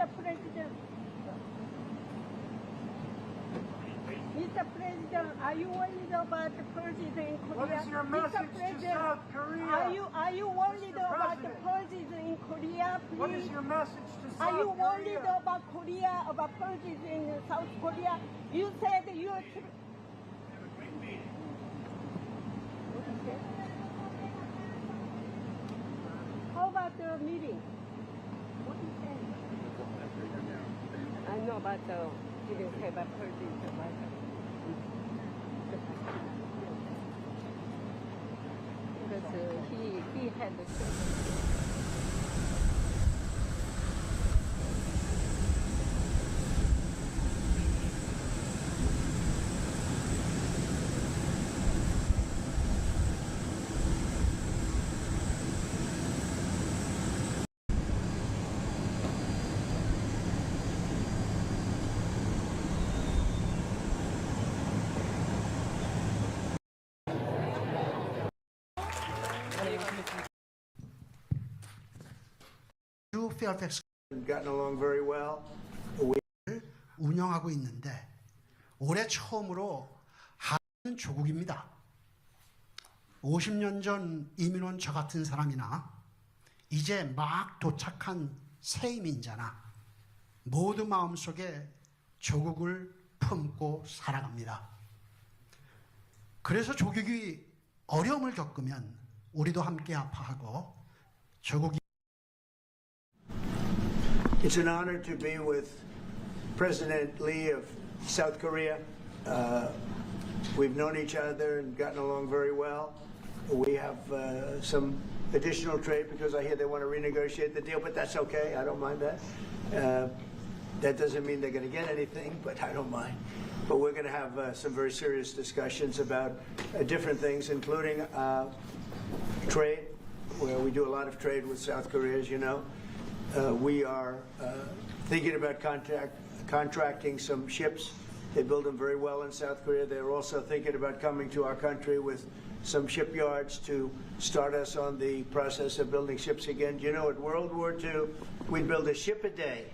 Mr. President, Mr. President, are you worried about the purges in Korea? What is your message to South Korea? Are you worried Mr. about the President? purges in Korea, please? What is your message to South Are you worried Korea? about Korea, about purges in South Korea? You said you are... How about the meeting? What do you say? I know about the didn't say about purges, because he had the 페어팩스 Gotten along very well. 운영하고 있는데 올해 처음으로 한국은 조국입니다. 50년 전 이민 온 저 같은 사람이나 이제 막 도착한 새 이민자나 모두 마음속에 조국을 품고 살아갑니다. 그래서 조국이 어려움을 겪으면 우리도 함께 아파하고 조국이 It's an honor to be with President Lee of South Korea. We've known each other and gotten along very well. We have some additional trade because I hear they want to renegotiate the deal, but that's okay. I don't mind that. That doesn't mean they're going to get anything, but I don't mind. But we're going to have some very serious discussions about different things, including trade, where we do a lot of trade with South Korea, as you know. We are thinking about contracting some ships. They build them very well in South Korea. They're also thinking about coming to our country with some shipyards to start us on the process of building ships again. You know, at World War II, we'd build a ship a day.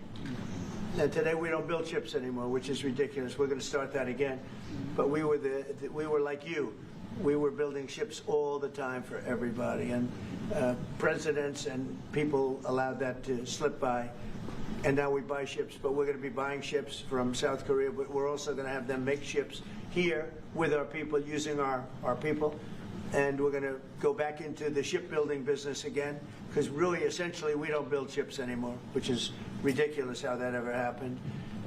And today we don't build ships anymore, which is ridiculous. We're going to start that again. But we were like you. We were building ships all the time for everybody, and presidents and people allowed that to slip by. And now we buy ships, but we're going to be buying ships from South Korea, but we're also going to have them make ships here with our people, using our people. And we're going to go back into the shipbuilding business again, because really, essentially, we don't build ships anymore, which is ridiculous how that ever happened.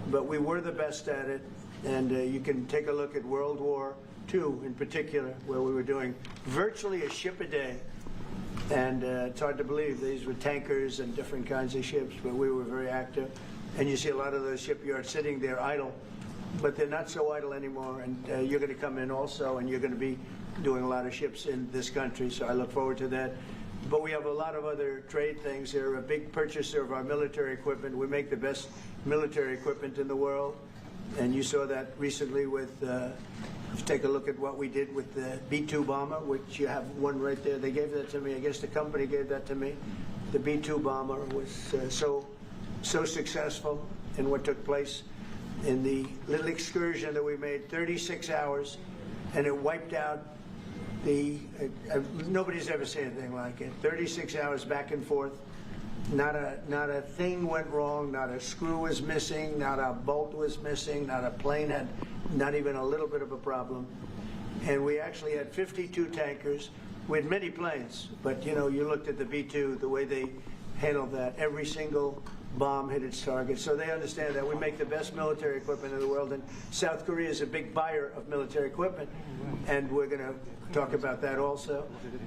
But we were the best at it, and you can take a look at World War II in particular, where we were doing virtually a ship a day. And it's hard to believe these were tankers and different kinds of ships, but we were very active. And you see a lot of those shipyards sitting there idle, but they're not so idle anymore. And you're going to come in also, and you're going to be doing a lot of ships in this country, so I look forward to that. But we have a lot of other trade things. They're a big purchaser of our military equipment. We make the best military equipment in the world. And you saw that recently with, take a look at what we did with the B-2 bomber, which you have one right there. They gave that to me. I guess the company gave that to me. The B-2 bomber was so successful in what took place in the little excursion that we made, 36 hours, and it wiped out nobody's ever seen anything like it. 36 hours back and forth. Not a thing went wrong. Not a screw was missing. Not a bolt was missing. Not a plane had not even a little bit of a problem. And we actually had 52 tankers. We had many planes, but you know, you looked at the B-2, the way they handled that. Every single bomb hit its target. So they understand that we make the best military equipment in the world, and South Korea is a big buyer of military equipment, and we're going to talk about that also.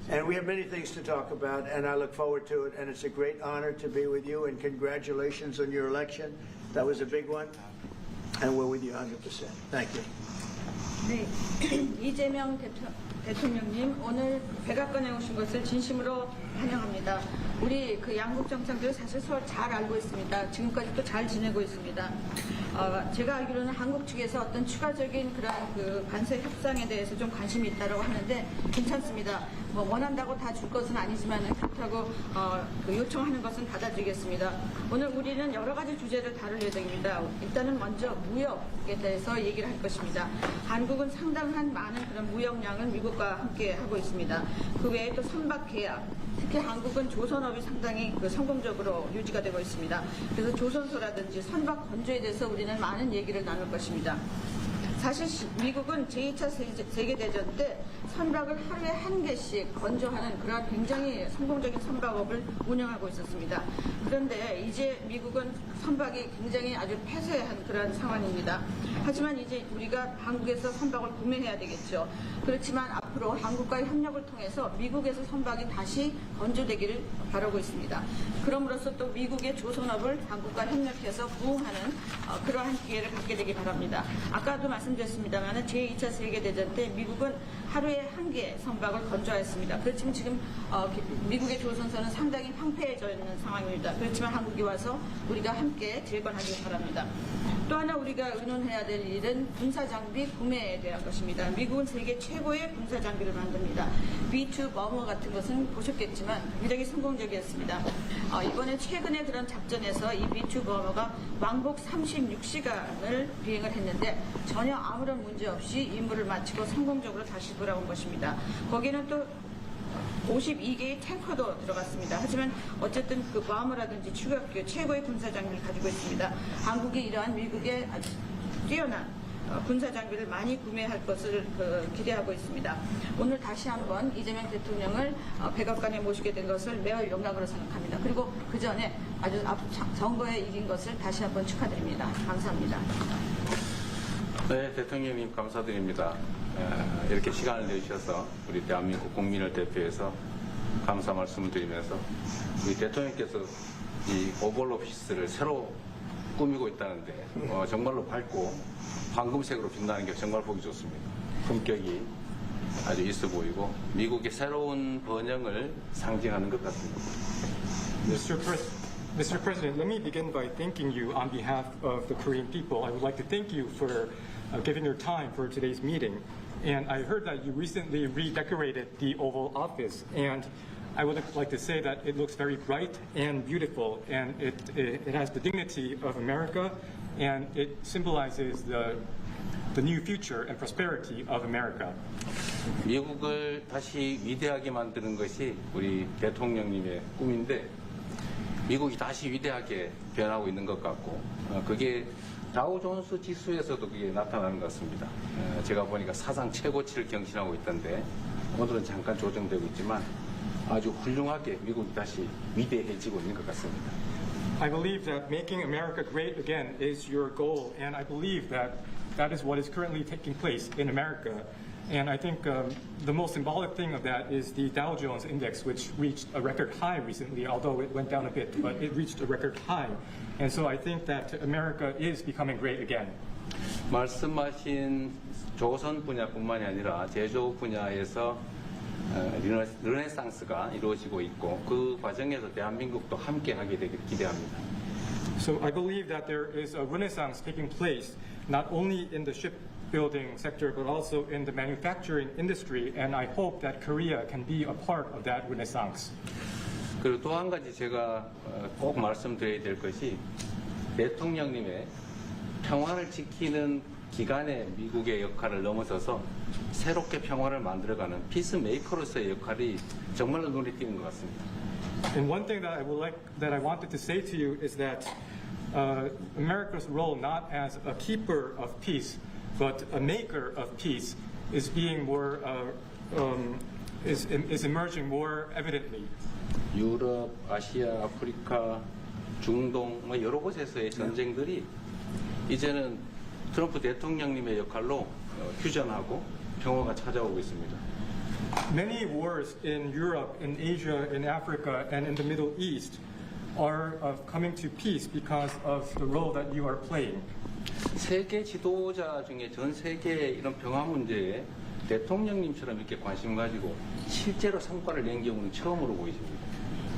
And we have many things to talk about, and I look forward to it, and it's a great honor to be with you, and congratulations on your election. That was a big one, and we're with you 100%. Thank you. 네, 이재명 대통령님, 오늘 백악관에 오신 것을 진심으로 환영합니다. 우리 그 양국 정상들 사실 서로 잘 알고 있습니다. 지금까지도 잘 지내고 있습니다. 제가 알기로는 한국 측에서 어떤 추가적인 그런 그 관세 협상에 대해서 좀 관심이 있다고 하는데 괜찮습니다. 뭐 원한다고 다 줄 것은 아니지만 그렇다고 그 요청하는 것은 받아주겠습니다. 오늘 우리는 여러 가지 주제를 다룰 예정입니다. 일단은 먼저 무역에 대해서 얘기를 할 것입니다. 한국은 상당한 많은 그런 무역량을 미국과 함께 하고 있습니다. 그 외에 또 선박 계약, 특히 한국은 조선업이 상당히 그 성공적으로 유지가 되고 있습니다. 그래서 조선소라든지 선박 건조에 대해서 우리는 많은 얘기를 나눌 것입니다. 사실 미국은 제2차 세계대전 때 선박을 하루에 한 개씩 건조하는 그런 굉장히 성공적인 선박업을 운영하고 있었습니다. 그런데 이제 미국은 선박이 굉장히 아주 폐쇄한 그런 상황입니다. 하지만 이제 우리가 한국에서 선박을 구매해야 되겠죠. 그렇지만 앞으로 한국과의 협력을 통해서 미국에서 선박이 다시 건조되기를 바라고 있습니다. 그럼으로써 또 미국의 조선업을 한국과 협력해서 부흥하는 그러한 기회를 갖게 되기 바랍니다. 아까도 말씀드렸습니다만 제2차 세계대전 때 미국은 하루에 한 개 선박을 건조했습니다. 그렇지만 지금 미국의 조선소는 상당히 황폐해져 있는 상황입니다. 그렇지만 한국이 와서 우리가 함께 재건하기 바랍니다. 또 하나 우리가 의논해야 될 일은 군사장비 구매에 대한 것입니다. 미국은 세계 최고의 군사장비를 만듭니다. B2 버머 같은 것은 보셨겠지만 굉장히 성공적이었습니다. 이번에 최근에 그런 작전에서 이 B2 버머가 왕복 36시간을 비행을 했는데 전혀 아무런 문제 없이 임무를 마치고 성공적으로 다시 돌아온 것입니다. 거기에는 또 52개의 탱커도 들어갔습니다. 하지만 어쨌든 그 버머라든지 추격기 최고의 군사장비를 가지고 있습니다. 한국이 이러한 미국의 아주 뛰어난 군사장비를 많이 구매할 것을 기대하고 있습니다. 오늘 다시 한번 이재명 대통령을 백악관에 모시게 된 것을 매우 영광으로 생각합니다. 그리고 그 전에 아주 선거에 이긴 것을 다시 한번 축하드립니다. 감사합니다. 네, 대통령님 감사드립니다. 이렇게 시간을 내주셔서 우리 대한민국 국민을 대표해서 감사 말씀을 드리면서 우리 대통령께서 이 오벌 오피스를 새로 꾸미고 있다는데 정말로 밝고 황금색으로 빛나는 게 정말 보기 좋습니다. 품격이 아주 있어 보이고 미국의 새로운 번영을 상징하는 것 같습니다. Mr. President, let me begin by thanking you on behalf of the Korean people. I would like to thank you for giving your time for today's meeting. And I heard that you recently redecorated the Oval Office, and I would like to say that it looks very bright and beautiful, and it has the dignity of America, and it symbolizes the new future and prosperity of America. 미국을 다시 위대하게 만드는 것이 우리 대통령님의 꿈인데 미국이 다시 위대하게 변하고 있는 것 같고 그게 다우존스 지수에서도 그게 나타나는 것 같습니다. 제가 보니까 사상 최고치를 경신하고 있던데 오늘은 잠깐 조정되고 있지만 아주 훌륭하게 미국이 다시 위대해지고 있는 것 같습니다. I believe that making America great again is your goal, and I believe that that is what is currently taking place in America. And I think the most symbolic thing of that is the Dow Jones Index, which reached a record high recently, although it went down a bit, but it reached a record high. And so I think that America is becoming great again. 말씀하신 조선 분야뿐만이 아니라 제조 분야에서 르네상스가 이루어지고 있고 그 과정에서 대한민국도 함께하게 되길 기대합니다. So I believe that there is a renaissance taking place not only in the shipbuilding sector but also in the manufacturing industry, and I hope that Korea can be a part of that renaissance. 그리고 또 한 가지 제가 꼭 말씀드려야 될 것이 대통령님의 평화를 지키는 기간의 미국의 역할을 넘어서서 새롭게 평화를 만들어가는 피스메이커로서의 역할이 정말로 눈에 띄는 것 같습니다. And one thing that I wanted to say to you is that America's role not as a keeper of peace, but a maker of peace, is being more is emerging more evidently. 유럽, 아시아, 아프리카, 중동 여러 곳에서의 전쟁들이 이제는 트럼프 대통령님의 역할로 휴전하고 평화가 찾아오고 있습니다. Many wars in Europe, in Asia, in Africa, and in the Middle East are coming to peace because of the role that you are playing. 세계 지도자 중에 전 세계의 이런 평화 문제에 대통령님처럼 이렇게 관심 가지고 실제로 성과를 낸 경우는 처음으로 보이십니다.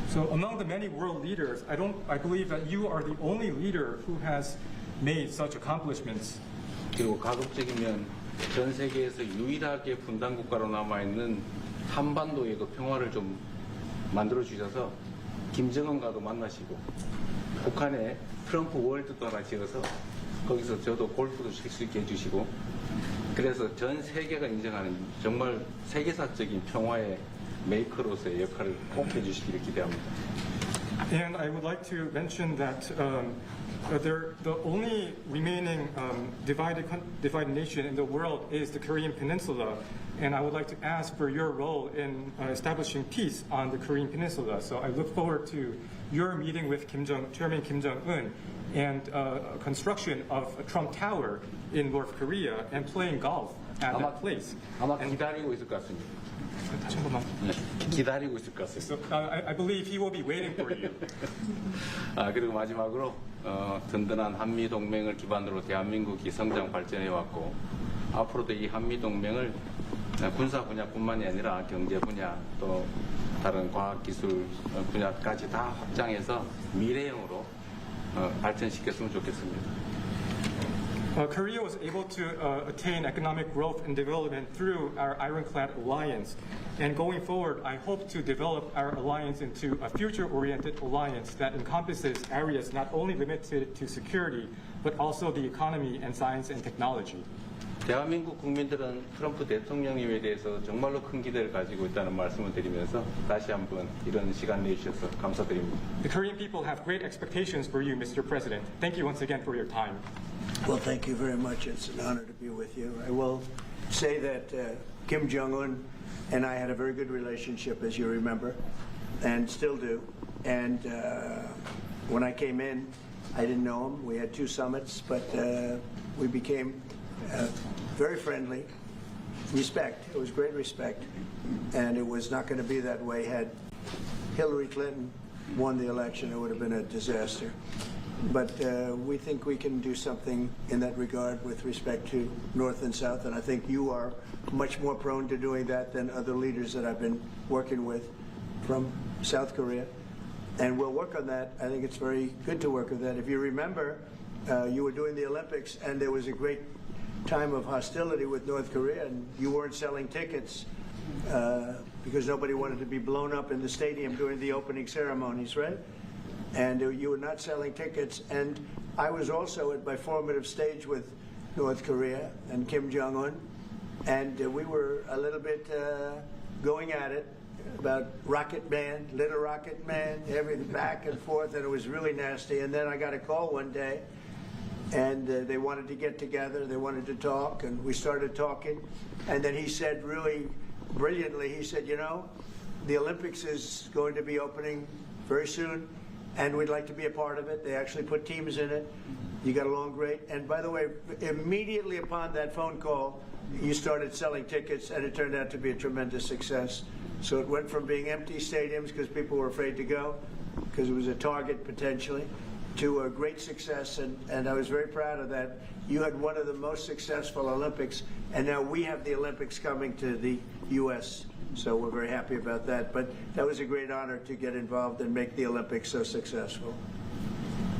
So among the many world leaders, I believe that you are the only leader who has made such accomplishments. 그리고 가급적이면 전 세계에서 유일하게 분단 국가로 남아있는 한반도에도 평화를 좀 만들어 주셔서 김정은과도 만나시고 북한에 트럼프 월드도 하나 지어서 거기서 저도 골프도 칠 수 있게 해주시고 그래서 전 세계가 인정하는 정말 세계사적인 평화의 메이커로서의 역할을 꼭 해주시기를 기대합니다. And I would like to mention that the only remaining divided nation in the world is the Korean Peninsula. And I would like to ask for your role in establishing peace on the Korean Peninsula. So I look forward to your meeting with Chairman Kim Jong-un and construction of a Trump Tower in North Korea and playing golf at that place. 아마 기다리고 있을 것 같습니다. 다시 한 번만. 네, 기다리고 있을 것 같습니다. So I believe he will be waiting for you. 그리고 마지막으로 든든한 한미 동맹을 기반으로 대한민국이 성장 발전해 왔고 앞으로도 이 한미 동맹을 군사 분야뿐만이 아니라 경제 분야 또 다른 과학 기술 분야까지 다 확장해서 미래형으로 발전시켰으면 좋겠습니다. Korea was able to attain economic growth and development through our ironclad alliance. And going forward, I hope to develop our alliance into a future-oriented alliance that encompasses areas not only limited to security, but also the economy and science and technology. 대한민국 국민들은 트럼프 대통령님에 대해서 정말로 큰 기대를 가지고 있다는 말씀을 드리면서 다시 한번 이런 시간 내주셔서 감사드립니다. The Korean people have great expectations for you, Mr. President. Thank you once again for your time. Well, thank you very much. It's an honor to be with you. I will say that Kim Jong-un and I had a very good relationship, as you remember, and still do. And when I came in, I didn't know him. We had 2 summits, but we became very friendly. Respect. It was great respect. And it was not going to be that way had Hillary Clinton won the election. It would have been a disaster. But we think we can do something in that regard with respect to North and South, and I think you are much more prone to doing that than other leaders that I've been working with from South Korea. And we'll work on that. I think it's very good to work on that. If you remember, you were doing the Olympics, and there was a great time of hostility with North Korea, and you weren't selling tickets because nobody wanted to be blown up in the stadium during the opening ceremonies, right? And you were not selling tickets. And I was also at my formative stage with North Korea and Kim Jong-un, and we were a little bit going at it about Rocket Man, Little Rocket Man, everything back and forth, and it was really nasty. And then I got a call one day, and they wanted to get together, they wanted to talk, and we started talking. And then he said really brilliantly, he said, you know, the Olympics is going to be opening very soon, and we'd like to be a part of it. They actually put teams in it. You got along great. And by the way, immediately upon that phone call, you started selling tickets, and it turned out to be a tremendous success. So it went from being empty stadiums because people were afraid to go, because it was a target potentially, to a great success. And I was very proud of that. You had one of the most successful Olympics, and now we have the Olympics coming to the U.S., so we're very happy about that. But that was a great honor to get involved and make the Olympics so successful.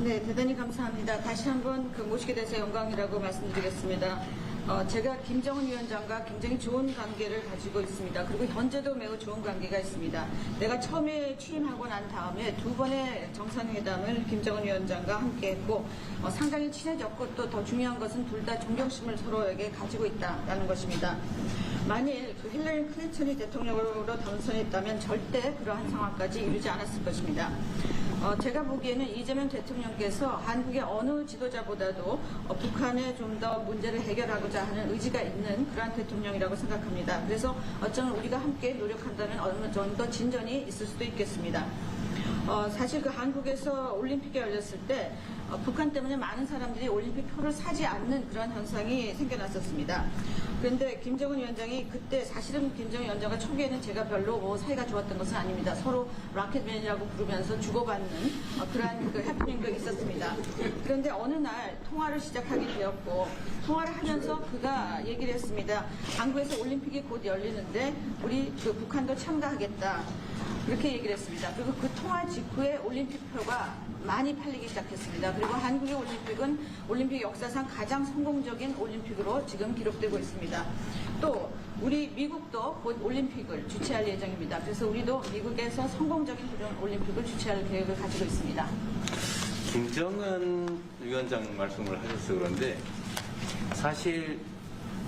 네, 대단히 감사합니다. 다시 한번 모시게 돼서 영광이라고 말씀드리겠습니다. 제가 김정은 위원장과 굉장히 좋은 관계를 가지고 있습니다. 그리고 현재도 매우 좋은 관계가 있습니다. 내가 처음에 취임하고 난 다음에 2번의 정상회담을 김정은 위원장과 함께 했고 상당히 친해졌고 또 더 중요한 것은 둘 다 존경심을 서로에게 가지고 있다는 것입니다. 만일 힐러리 클린턴이 대통령으로 당선했다면 절대 그러한 상황까지 이루지 않았을 것입니다. 제가 보기에는 이재명 대통령께서 한국의 어느 지도자보다도 북한에 좀 더 문제를 해결하고자 하는 의지가 있는 그러한 대통령이라고 생각합니다. 그래서 어쩌면 우리가 함께 노력한다면 어느 정도 진전이 있을 수도 있겠습니다. 사실 그 한국에서 올림픽이 열렸을 때 북한 때문에 많은 사람들이 올림픽 표를 사지 않는 그런 현상이 생겨났었습니다. 그런데 김정은 위원장이 그때 사실은 김정은 위원장과 초기에는 제가 별로 뭐 사이가 좋았던 것은 아닙니다. 서로 라켓맨이라고 부르면서 주고받는 그러한 그 해프닝도 있었습니다. 그런데 어느 날 통화를 시작하게 되었고 통화를 하면서 그가 얘기를 했습니다. 한국에서 올림픽이 곧 열리는데 우리 그 북한도 참가하겠다. 그렇게 얘기를 했습니다. 그리고 그 통화 직후에 올림픽표가 많이 팔리기 시작했습니다. 그리고 한국의 올림픽은 올림픽 역사상 가장 성공적인 올림픽으로 지금 기록되고 있습니다. 또 우리 미국도 곧 올림픽을 주최할 예정입니다. 그래서 우리도 미국에서 성공적인 그런 올림픽을 주최할 계획을 가지고 있습니다. 김정은 위원장 말씀을 하셔서 그런데 사실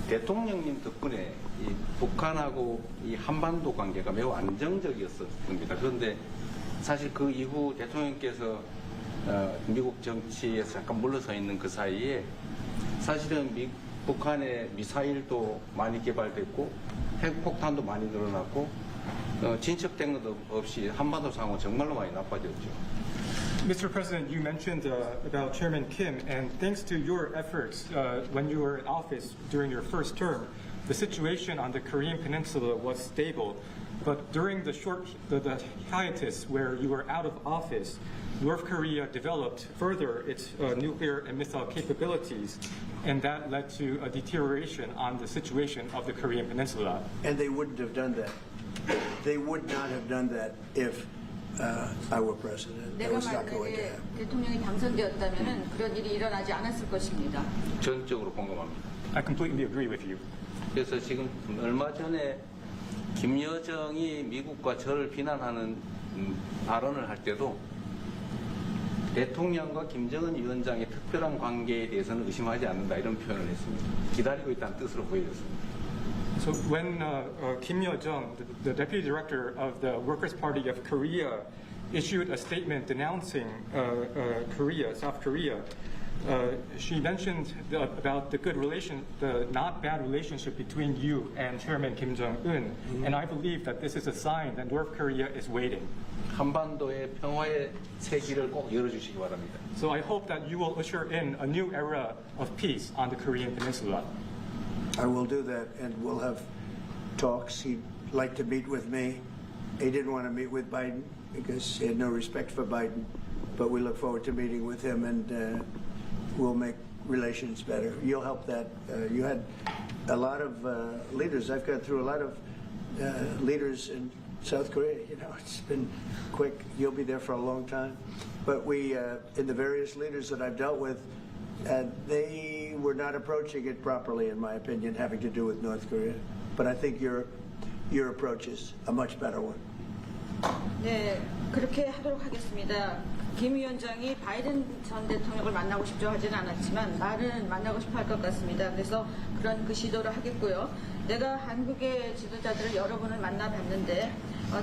대통령님 덕분에 이 북한하고 이 한반도 관계가 매우 안정적이었습니다. 그런데 사실 그 이후 대통령께서 미국 정치에서 잠깐 물러서 있는 그 사이에 사실은 북한의 미사일도 많이 개발됐고 핵폭탄도 많이 늘어났고 진척된 것도 없이 한반도 상황은 정말로 많이 나빠졌죠. Mr. President, you mentioned about Chairman Kim, and thanks to your efforts when you were in office during your first term, the situation on the Korean Peninsula was stable. But during the hiatus where you were out of office, North Korea developed further its nuclear and missile capabilities, and that led to a deterioration on the situation of the Korean Peninsula. And they wouldn't have done that. They would not have done that if I were president. That 내가 was not going to 만약에 happen. 대통령이 당선되었다면 그런 일이 일어나지 않았을 것입니다. 전적으로 공감합니다. I completely agree with you. 그래서 지금 얼마 전에 김여정이 미국과 저를 비난하는 발언을 할 때도 대통령과 김정은 위원장의 특별한 관계에 대해서는 의심하지 않는다 이런 표현을 했습니다. 기다리고 있다는 뜻으로 보여졌습니다. So when Kim Yo-jong, the deputy director of the Workers' Party of Korea, issued a statement denouncing South Korea, she mentioned about the the not bad relationship between you and Chairman Kim Jong-un, and I believe that this is a sign that North Korea is waiting. 한반도의 평화의 새 길을 꼭 열어주시기 바랍니다. So I hope that you will usher in a new era of peace on the Korean Peninsula. I will do that, and we'll have talks. He'd like to meet with me. He didn't want to meet with Biden because he had no respect for Biden, but we look forward to meeting with him, and we'll make relations better. You'll help that. You had a lot of leaders. I've gone through a lot of leaders in South Korea. You know, it's been quick. You'll be there for a long time. But we, in the various leaders that I've dealt with, they were not approaching it properly, in my opinion, having to do with North Korea. But I think your approach is a much better one. 네, 그렇게 하도록 하겠습니다. 김 위원장이 바이든 전 대통령을 만나고 싶죠 하지는 않았지만 말은 만나고 싶어 할 것 같습니다. 그래서 그런 그 시도를 하겠고요. 내가 한국의 지도자들을 여러 분을 만나봤는데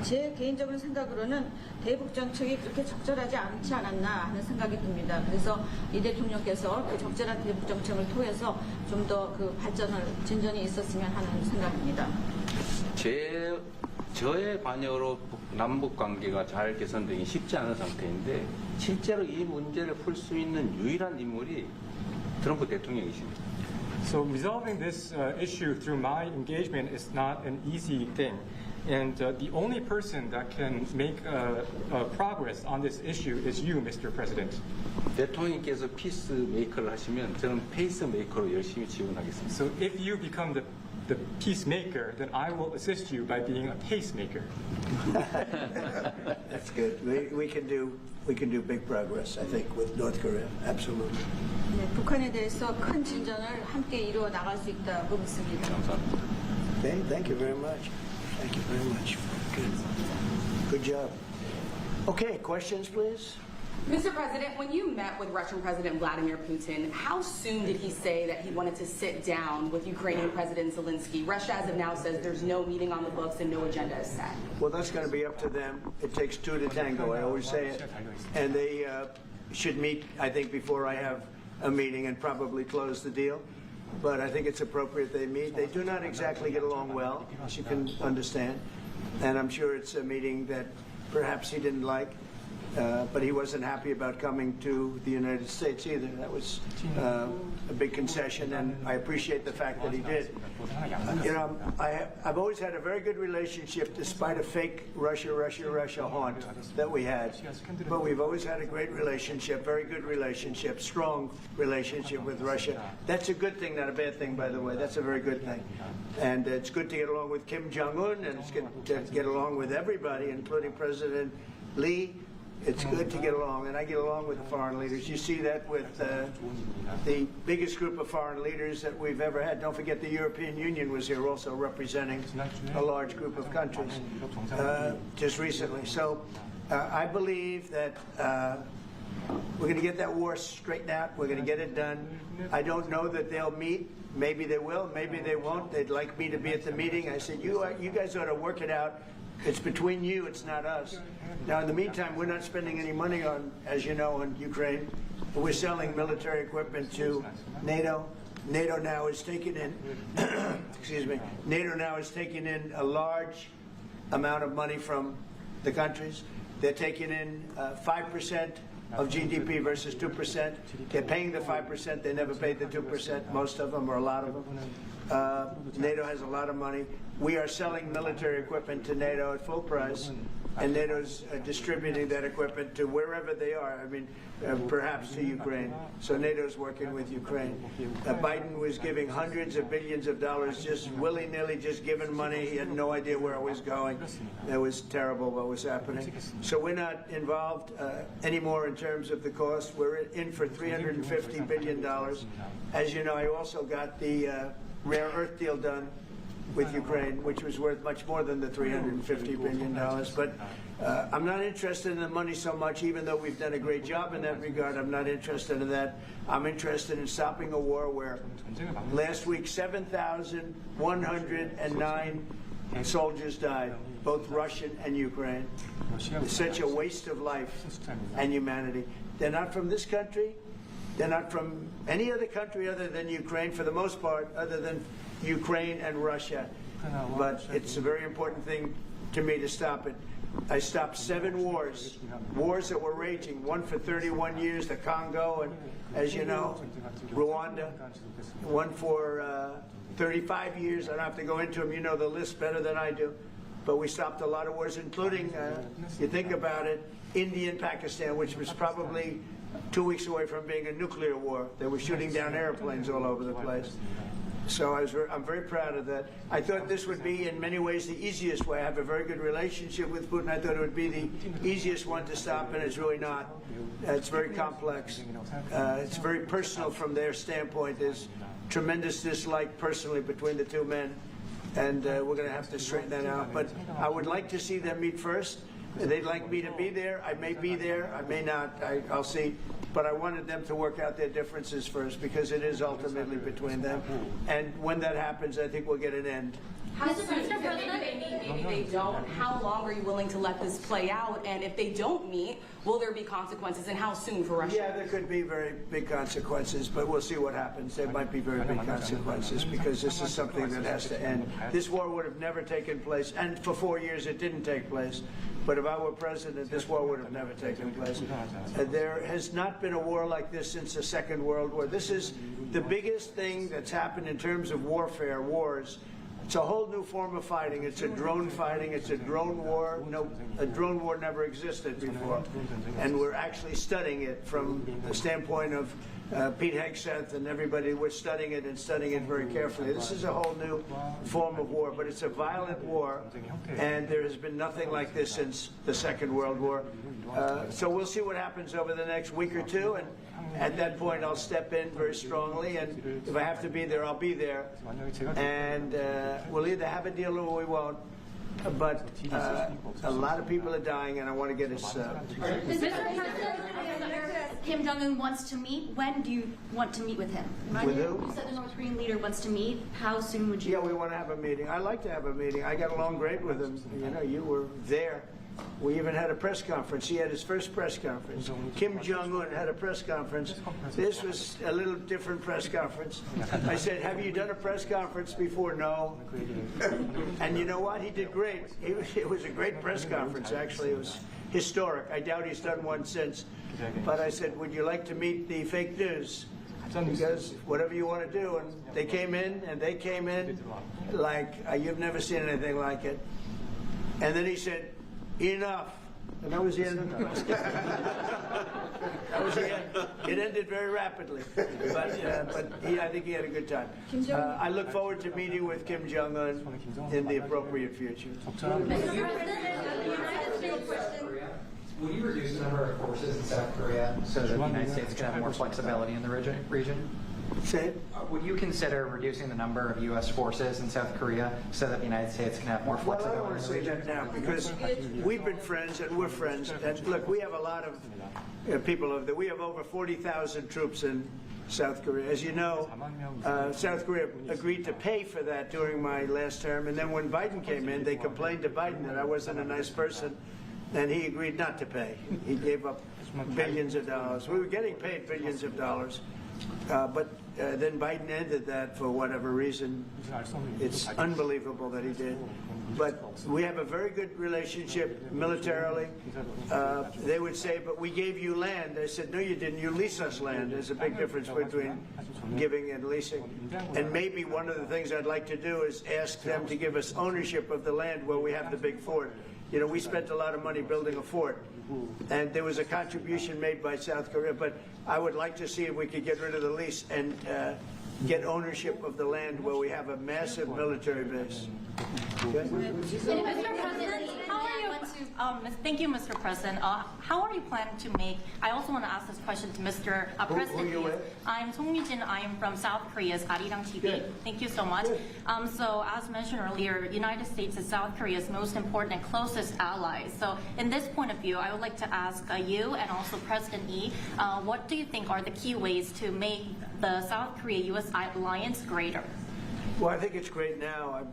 제 개인적인 생각으로는 대북 정책이 그렇게 적절하지 않지 않았나 하는 생각이 듭니다. 그래서 이 대통령께서 그 적절한 대북 정책을 통해서 좀 더 그 진전이 있었으면 하는 생각입니다. 저의 관여로 남북 관계가 잘 개선되기 쉽지 않은 상태인데 실제로 이 문제를 풀 수 있는 유일한 인물이 트럼프 대통령이십니다. So resolving this issue through my engagement is not an easy thing. And the only person that can make progress on this issue is you, Mr. President. 대통령께서 피스 메이커를 하시면 저는 페이스 메이커로 열심히 지원하겠습니다. So if you become the peacemaker, then I will assist you by being a pacemaker. That's good. We can do big progress, I think, with North Korea. Absolutely. 네, 북한에 대해서 큰 진전을 함께 이루어 나갈 수 있다고 믿습니다. 감사합니다. Okay, thank you very much. Thank you very much. Good job. Okay, questions, please. Mr. President, when you met with Russian President Vladimir Putin, how soon did he say that he wanted to sit down with Ukrainian President Zelensky? Russia, as of now, says there's no meeting on the books and no agenda is set. Well, that's going to be up to them. It takes two to tango, I always say it. And they should meet, I think, before I have a meeting and probably close the deal. But I think it's appropriate they meet. They do not exactly get along well, as you can understand. And I'm sure it's a meeting that perhaps he didn't like. but he wasn't happy about coming to the United States either. That was a big concession, and I appreciate the fact that he did. You know, I've always had a very good relationship, despite a fake Russia haunt that we had. But we've always had a great relationship, very good relationship, strong relationship with Russia. That's a good thing, not a bad thing, by the way. That's a very good thing. And it's good to get along with Kim Jong-un, and it's good to get along with everybody, including President Lee. It's good to get along, and I get along with the foreign leaders. You see that with the biggest group of foreign leaders that we've ever had. Don't forget the European Union was here also representing a large group of countries just recently. So I believe that we're going to get that war straightened out. We're going to get it done. I don't know that they'll meet. Maybe they will. Maybe they won't. They'd like me to be at the meeting. I said, you guys ought to work it out. It's between you, it's not us. Now, in the meantime, we're not spending any money on, as you know, on Ukraine. We're selling military equipment to NATO. NATO now is taking in, excuse me, NATO now is taking in a large amount of money from the countries. They're taking in 5% of GDP versus 2%. They're paying the 5%. They never paid the 2%, most of them, or a lot of them. NATO has a lot of money. We are selling military equipment to NATO at full price, and NATO's distributing that equipment to wherever they are. I mean, perhaps to Ukraine. So NATO's working with Ukraine. Biden was giving hundreds of billions of dollars, just willy-nilly, just giving money. He had no idea where it was going. It was terrible what was happening. So we're not involved anymore in terms of the cost. We're in for $350 billion. As you know, I also got the rare earth deal done with Ukraine, which was worth much more than the $350 billion. But I'm not interested in the money so much, even though we've done a great job in that regard. I'm not interested in that. I'm interested in stopping a war where last week 7,109 soldiers died, both Russian and Ukraine. It's such a waste of life and humanity. They're not from this country. They're not from any other country other than Ukraine, for the most part, other than Ukraine and Russia. But it's a very important thing to me to stop it. I stopped 7 wars that were raging, one for 31 years, the Congo, and as you know, Rwanda, one for 35 years. I don't have to go into them. You know the list better than I do. But we stopped a lot of wars, including, you think about it, India and Pakistan, which was probably 2 weeks away from being a nuclear war. They were shooting down airplanes all over the place. So I'm very proud of that. I thought this would be, in many ways, the easiest way. I have a very good relationship with Putin. I thought it would be the easiest one to stop, and it's really not. It's very complex. It's very personal from their standpoint. There's tremendous dislike personally between the two men, and we're going to have to straighten that out. But I would like to see them meet first. They'd like me to be there. I may be there. I may not. I'll see. But I wanted them to work out their differences first, because it is ultimately between them. And when that happens, I think we'll get an end. Mr. President, maybe they meet, maybe they don't. How long are you willing to let this play out? And if they don't meet, will there be consequences? And how soon for Russia? Yeah, there could be very big consequences, but we'll see what happens. There might be very big consequences, because this is something that has to end. This war would have never taken place, and for 4 years it didn't take place. But if I were president, this war would have never taken place. There has not been a war like this since the Second World War. This is the biggest thing that's happened in terms of warfare, wars. It's a whole new form of fighting. It's a drone fighting. It's a drone war. No, a drone war never existed before. And we're actually studying it from the standpoint of Pete Hegseth and everybody. We're studying it and studying it very carefully. This is a whole new form of war, but it's a violent war, and there has been nothing like this since the Second World War. So we'll see what happens over the next week or two, and at that point I'll step in very strongly, and if I have to be there, I'll be there. And we'll either have a deal or we won't. But a lot of people are dying, and I want to get us... Mr. President, Kim Jong-un wants to meet. When do you want to meet with him? With who? You said the North Korean leader wants to meet. How soon would you? Yeah, we want to have a meeting. I like to have a meeting. I got along great with him. You know, you were there. We even had a press conference. He had his first press conference. Kim Jong-un had a press conference. This was a little different press conference. I said, have you done a press conference before? No. And you know what? He did great. It was a great press conference, actually. It was historic. I doubt he's done one since. But I said, would you like to meet the fake news? Because whatever you want to do. And they came in like you've never seen anything like it. And then he said, enough. And that was the end. That was the end. It ended very rapidly. But I think he had a good time. I look forward to meeting with Kim Jong-un in the appropriate future. Will you reduce the number of forces in South Korea so that the United States can have more flexibility in the region? Say it. Would you consider reducing the number of U.S. forces in South Korea so that the United States can have more Well, I flexibility don't want in to the say region? that now because we've been friends and we're friends. And look, we have a lot of people over there. We have over 40,000 troops in South Korea. As you know, South Korea agreed to pay for that during my last term. And then when Biden came in, they complained to Biden that I wasn't a nice person. And he agreed not to pay. He gave up billions of dollars. We were getting paid billions of dollars. But then Biden ended that for whatever reason. It's unbelievable that he did. But we have a very good relationship militarily. They would say, but we gave you land. I said, no, you didn't. You lease us land. There's a big difference between giving and leasing. And maybe one of the things I'd like to do is ask them to give us ownership of the land where we have the big fort. You know, we spent a lot of money building a fort, and there was a contribution made by South Korea, but I would like to see if we could get rid of the lease and get ownership of the land where we have a massive military base. Okay? Mr. President, how are you? Thank you, Mr. President. How are you planning to make? I also want to ask this question to Mr. President. Who are you with? I'm Song Mi-jin. I am from South Korea's Arirang TV. Good. Thank you so much. So, as mentioned earlier, United States is South Korea's most important and closest ally. So, in this point of view, I would like to ask you and also President Lee, what do you think are the key ways to make the South Korea-U.S. alliance greater? Well, I think it's great now.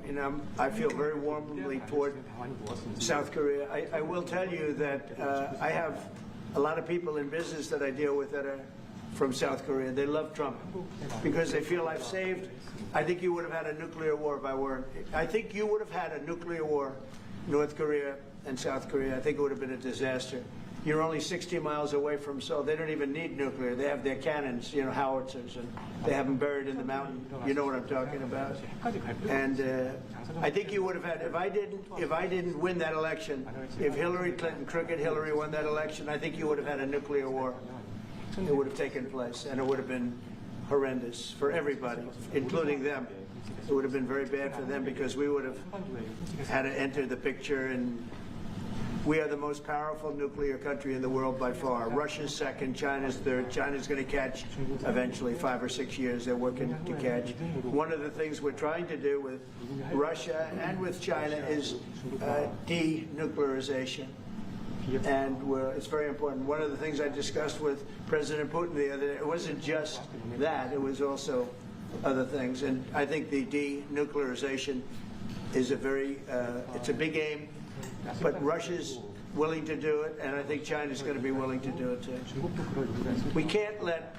I feel very warmly toward South Korea. I will tell you that I have a lot of people in business that I deal with that are from South Korea. They love Trump because they feel I've saved. I think you would have had a nuclear war if I weren't. I think you would have had a nuclear war, North Korea and South Korea. I think it would have been a disaster. You're only 60 miles away from Seoul. They don't even need nuclear. They have their cannons, you know, howitzers, and they have them buried in the mountain. You know what I'm talking about. And I think you would have had, if I didn't win that election, if Hillary Clinton, crooked Hillary, won that election, I think you would have had a nuclear war. It would have taken place, and it would have been horrendous for everybody, including them. It would have been very bad for them because we would have had to enter the picture, and we are the most powerful nuclear country in the world by far. Russia's second, China's third. China's going to catch eventually, 5 or 6 years. They're working to catch. One of the things we're trying to do with Russia and with China is denuclearization. And it's very important. One of the things I discussed with President Putin the other day, it wasn't just that, it was also other things. And I think the denuclearization is it's a big aim. But Russia's willing to do it, and I think China's going to be willing to do it too. We can't let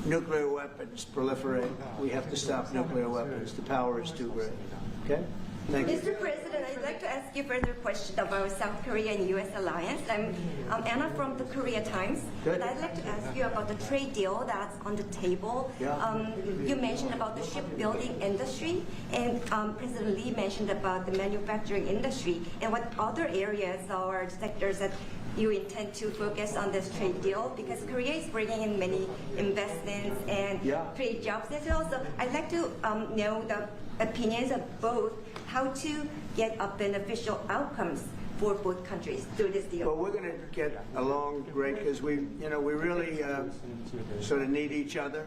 nuclear weapons proliferate. We have to stop nuclear weapons. The power is too great. Okay? Thank you. Mr. President, I'd like to ask you further question about South Korea and U.S. alliance. I'm Anna from the Korea Times. Good. And I'd like to ask you about the trade deal that's on the table. Yeah. You mentioned about the shipbuilding industry, and President Lee mentioned about the manufacturing industry. And what other areas or sectors that you intend to focus on this trade deal? Because Korea is bringing in many investments and create jobs as well. So I'd like to know the opinions of both, how to get a beneficial outcomes for both countries through this deal. Well, we're going to get along great because we really sort of need each other.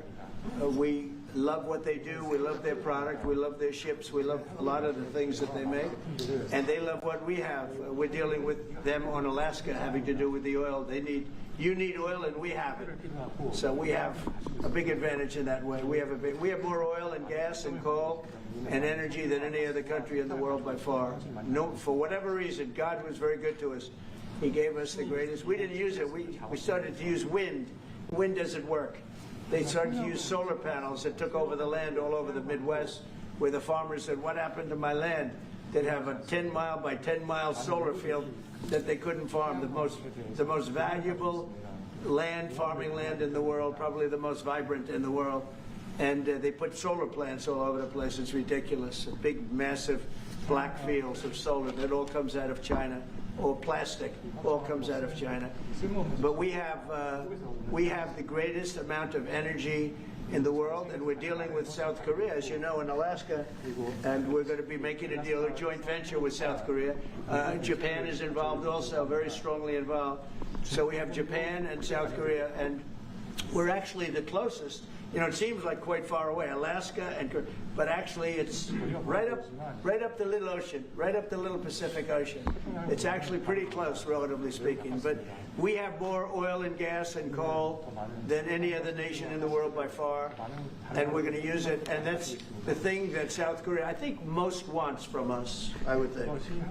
We love what they do. We love their product. We love their ships. We love a lot of the things that they make. And they love what we have. We're dealing with them on Alaska having to do with the oil. You need oil and we have it. So we have a big advantage in that way. We have more oil and gas and coal and energy than any other country in the world by far. No, for whatever reason, God was very good to us. He gave us the greatest. We didn't use it. We started to use wind. Wind doesn't work. They started to use solar panels that took over the land all over the Midwest, where the farmers said, what happened to my land? They'd have a 10-mile by 10-mile solar field that they couldn't farm, the most valuable land, farming land in the world, probably the most vibrant in the world. And they put solar plants all over the place. It's ridiculous. Big, massive black fields of solar that all comes out of China, or plastic, all comes out of China. But we have the greatest amount of energy in the world, and we're dealing with South Korea, as you know, in Alaska, and we're going to be making a deal, a joint venture with South Korea. Japan is involved also, very strongly involved. So we have Japan and South Korea, and we're actually the closest. You know, it seems like quite far away, Alaska, but actually it's right up the little ocean, right up the little Pacific Ocean. It's actually pretty close, relatively speaking. But we have more oil and gas and coal than any other nation in the world by far, and we're going to use it. And that's the thing that South Korea, I think, most wants from us, I would think. Would you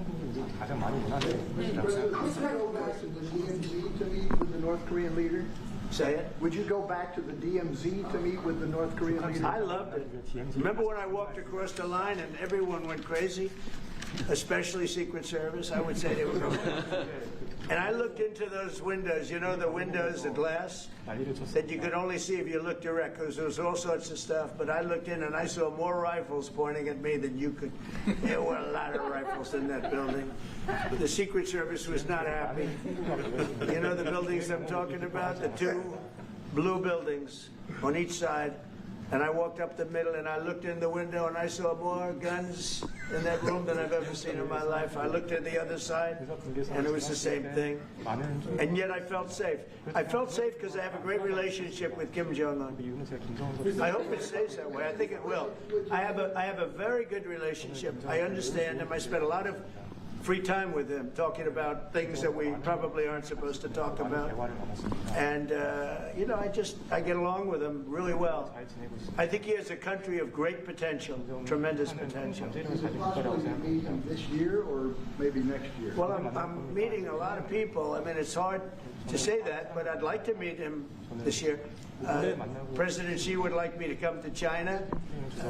go back to the DMZ to meet with the North Korean leader? Say it? Would you go back to the DMZ to meet with the North Korean leader? I loved it. Remember when I walked across the line and everyone went crazy? Especially Secret Service, I would say they were going. And I looked into those windows, you know, the windows, the glass, that you could only see if you looked direct, because there was all sorts of stuff. But I looked in and I saw more rifles pointing at me than you could. There were a lot of rifles in that building. The Secret Service was not happy. You know the buildings I'm talking about? The two blue buildings on each side. And I walked up the middle and I looked in the window and I saw more guns in that room than I've ever seen in my life. I looked at the other side and it was the same thing. And yet I felt safe. I felt safe because I have a great relationship with Kim Jong-un. I hope it stays that way. I think it will. I have a very good relationship. I understand him. I spent a lot of free time with him, talking about things that we probably aren't supposed to talk about. And, you know, I get along with him really well. I think he has a country of great potential, tremendous potential. Possibly meet him this year or maybe next year? Well, I'm meeting a lot of people. I mean, it's hard to say that, but I'd like to meet him this year. President Xi would like me to come to China.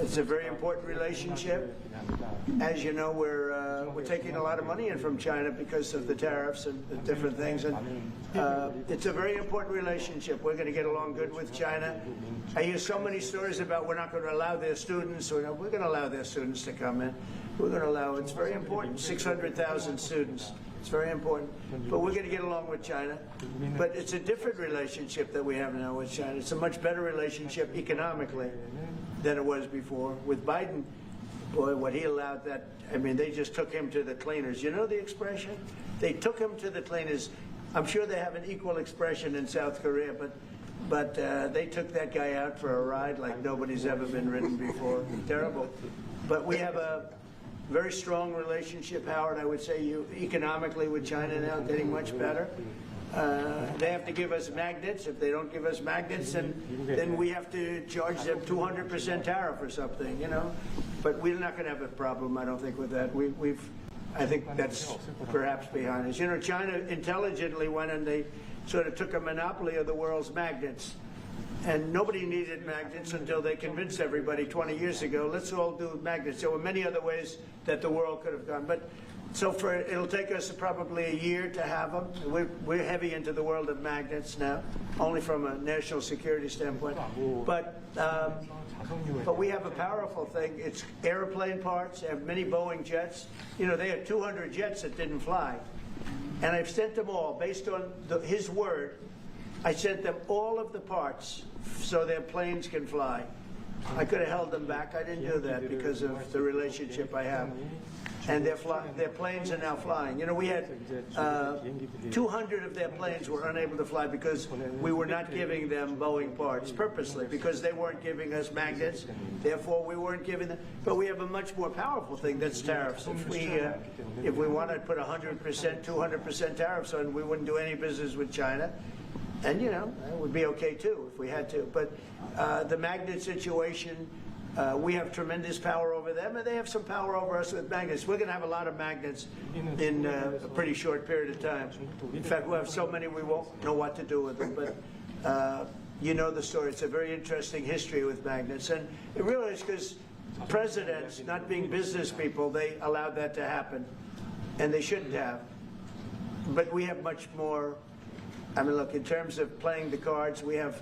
It's a very important relationship. As you know, we're taking a lot of money in from China because of the tariffs and the different things, and it's a very important relationship. We're going to get along good with China. I hear so many stories about we're not going to allow their students, or we're going to allow their students to come in. We're going to allow. It's very important. 600,000 students. It's very important. But we're going to get along with China. But it's a different relationship that we have now with China. It's a much better relationship economically than it was before. With Biden, boy, what he allowed that, I mean, they just took him to the cleaners. You know the expression? They took him to the cleaners. I'm sure they have an equal expression in South Korea, but they took that guy out for a ride like nobody's ever been ridden before. Terrible. But we have a very strong relationship, Howard, I would say, economically with China now, getting much better. They have to give us magnets. If they don't give us magnets, then we have to charge them 200% tariff or something, you know. But we're not going to have a problem, I don't think, with that. I think that's perhaps behind us. You know, China intelligently went and they sort of took a monopoly of the world's magnets. And nobody needed magnets until they convinced everybody 20 years ago, let's all do magnets. There were many other ways that the world could have gone. But so it'll take us probably a year to have them. We're heavy into the world of magnets now, only from a national security standpoint. But we have a powerful thing. It's airplane parts. They have many Boeing jets. You know, they had 200 jets that didn't fly. And I've sent them all, based on his word, I sent them all of the parts so their planes can fly. I could have held them back. I didn't do that because of the relationship I have. And their planes are now flying. You know, we had 200 of their planes were unable to fly because we were not giving them Boeing parts purposely, because they weren't giving us magnets. Therefore, we weren't giving them. But we have a much more powerful thing, that's tariffs. If we wanted to put 100%, 200% tariffs on, we wouldn't do any business with China. And, you know, it would be okay, too, if we had to. But the magnet situation, we have tremendous power over them, and they have some power over us with magnets. We're going to have a lot of magnets in a pretty short period of time. In fact, we'll have so many we won't know what to do with them. But you know the story. It's a very interesting history with magnets. And it really is because presidents, not being business people, they allowed that to happen. And they shouldn't have. but we have much more. I mean, look, in terms of playing the cards, we have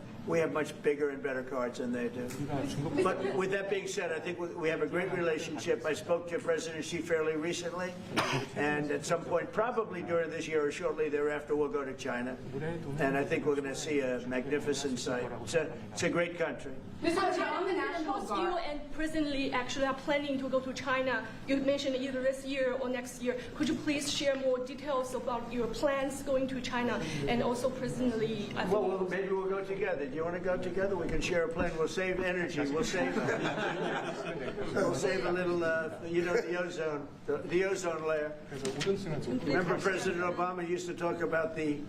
much bigger and better cards than they do. But with that being said, I think we have a great relationship. I spoke to President Xi fairly recently, and at some point, probably during this year or shortly thereafter, we'll go to China. And I think we're going to see a magnificent sight. It's a great country. Mr. President, on the National Both you Guard. and President Lee actually are planning to go to China. You mentioned either this year or next year. Could you please share more details about your plans going to China and also President Lee? I think Well, maybe we'll go together. Do you want to go together? We can share a plane. We'll save energy. We'll save a little, the ozone layer. Remember President Obama used to talk about the